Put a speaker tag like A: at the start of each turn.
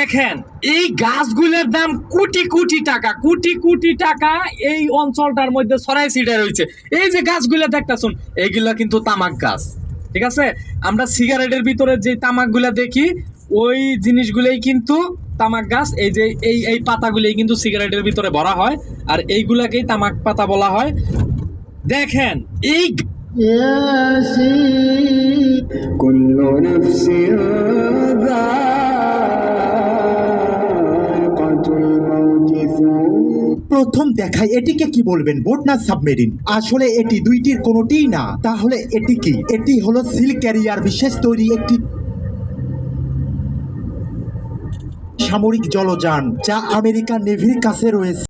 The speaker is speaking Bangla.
A: দেখেন এই গাছগুলোর দাম কোটি কোটি টাকা, কোটি কোটি টাকা এই অঞ্চলটার মধ্যে ছড়াই ছিটায় রয়েছে। এই যে গাছগুলো দেখতেছুন, এইগুলা কিন্তু তামাক গাছ, ঠিক আছে। আমরা সিগারেটের ভিতরে যে তামাকগুলা দেখি ওই জিনিসগুলোই কিন্তু তামাক গাছ। এই যে এই পাতাগুলোই কিন্তু সিগারেটের ভিতরে ভরা হয়, আর এইগুলাকেই তামাক পাতা বলা হয়। দেখেন এই
B: كل نفس ذائقة الموت
C: প্রথম দেখায় এটিকে কি বলবেন, বোট না সাবমেরিন? আসলে এটি দুইটির কোনোটিই না। তাহলে এটি কি? এটি হলো সিল ক্যারিয়ার বিশেষ তৈরি একটি সামরিক জলযান যা আমেরিকান নেভির কাছে রয়েছে।